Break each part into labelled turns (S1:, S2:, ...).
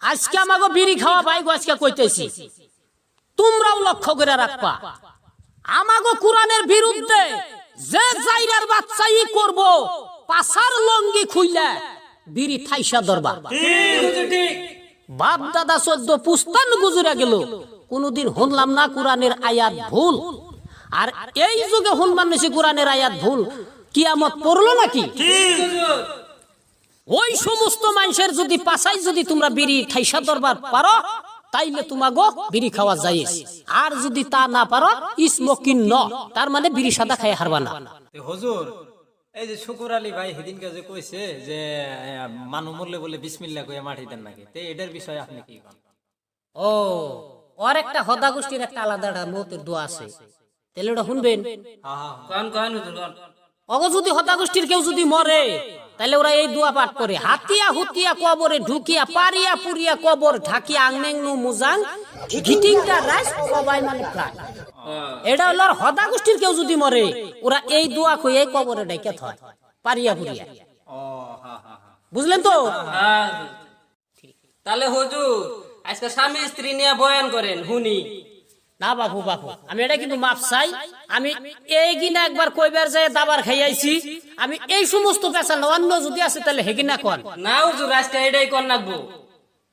S1: আজকে আমাকে বিড়ি খাওয়া ভাই আজকে কইতেছি, তোমরাও লক্ষ্য করে রাখবা। আমাকে কোরআনের বিরুদ্ধে যে জাইরার বাচ্চাই করব, পাছার লঙ্গি খুইলে বিড়ি থাইসা ধরবা। বাপ দাদা 14 পুস্তান গুজরে গেল, কোনদিন শুনলাম না কোরআনের আয়াত ভুল। আর এই যুগে শুনবান বেশি কোরআনের আয়াত ভুল, কিয়ামত পড়লো নাকি? ওই সমস্ত মানুষের যদি পাছাই যদি তোমরা বিড়ি ঠাইসা দরবার পারো, তাইলে তোমাগো বিড়ি খাওয়া যায়। আর যদি তা না পারো, স্মোকিং ন, তার মানে বিড়ি সাদা খাই হারবা না।
S2: হুজুর, এই যে শুকুর আলী ভাই সেদিনকে যে কইছে যে মানু মরলে বলে বিসমিল্লাহ কইয়া মাটি দেন নাকি, তে এটার বিষয়ে আপনি কি বলেন?
S1: ও, ওর একটা হদা গোষ্ঠীর একটা আলাদা মতের দোয়া আছে, তাহলে ওটা শুনবেন। অগ যদি হত্যা গোষ্ঠীর কেউ যদি মরে, তাহলে ওরা এই দোয়া পাঠ করে, হাতিয়া হুতিয়া কবরে ঢুকিয়া পারিয়া পুরিয়া কবর ঢাকিয়া আংনেং নু মুজাং ঘিটিংটা রাইস সবাই মানে প্রাণ। এটা হলো হত্যা গোষ্ঠীর কেউ যদি মরে, ওরা এই দোয়া কইয়া কবরে ঢাকিয়া থয় পারিয়া পুরিয়া। বুঝলেন তো?
S3: তাহলে হুজুর আজকে স্বামী স্ত্রী নিয়ে বয়ান করেন হুনি
S1: না বাবু, বাবু আমি এটা কিন্তু মাপ চাই। আমি এই কিনা একবার কইবার যায় দাবার খাইয়াইছি, আমি এই সমস্ত পেশা না, অন্য যদি আছে তাহলে হেগিনা কন
S3: না হুজুর, আজকে এটাই কর নাকবো।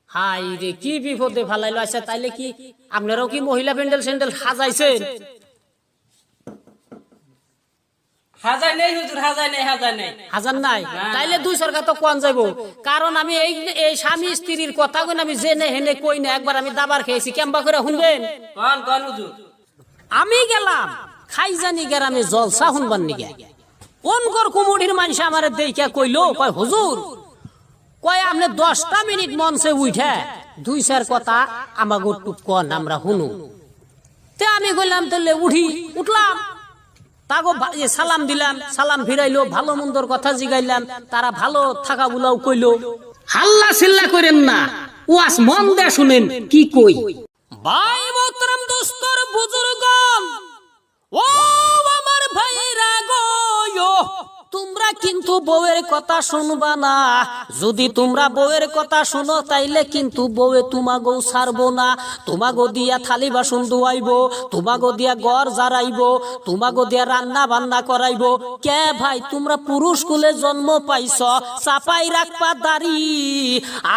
S1: হাই রে, কি বিপদে ফালাইলো। আচ্ছা তাইলে কি আপনারাও কি মহিলা প্যান্ডেল স্যান্ডেল সাজাইছেন?
S3: হাজার নেই হুজুর, হাজার নেই, হাজার নেই,
S1: হাজার নাই? তাইলে 2 সরকার তো কোন যাইবো। কারণ আমি এই স্বামী স্ত্রীর কথা কই আমি জেনে হেনে কই না, একবার আমি দাবার খেয়েছি, কেমবা করে শুনবেন?
S3: কোন কোন হুজুর?
S1: আমি গেলাম খাইজানি গ্রামে জলসা শুনবার নিগে, কোনকর কুমুড়ির মানুষ আমার দেইখা কইলো, কয় হুজুর, কয় আপনি 10টা মিনিট মঞ্চে উঠে 2-4 কথা আমাগো টুক কন, আমরা শুনু। তে আমি কইলাম তাহলে উঠলাম, তাগো সালাম দিলাম, সালাম ফিরাইলো, ভালো মন্দর কথা জিগাইলাম, তারা ভালো থাকা বুলাও কইলো। হাল্লা চিল্লা করেন না, ওয়াস মন দে শুনেন কি কই। ভাই মোহতারাম দোস্তর বুজুর্গণ, ও আমার ভাইরা গো, তোমরা কিন্তু বউয়ের কথা শুনবা না। যদি তোমরা বউয়ের কথা শুনো, তাইলে কিন্তু বউয়ে তোমাগো ছাড়বো না। তোমাগো দিয়া থালি বাসন ধোয়াইবো, তোমাগো দিয়া ঘর জারাইবো, তোমাগো দিয়া রান্না বান্না করাইবো। কে ভাই, তোমরা পুরুষ কুলে জন্ম পাইছ, চাপাই রাখবা দাড়ি,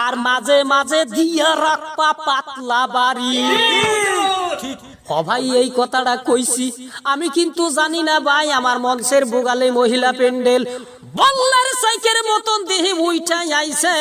S1: আর মাঝে মাঝে দিয়া রাখবা পাতলা বাড়ি। ভাই এই কথাটা কইছি, আমি কিন্তু জানি না ভাই, আমার মঞ্চের বুগালে মহিলা প্যান্ডেল বল্লার সাইকের মতন দেহে উইঠাই আইছে।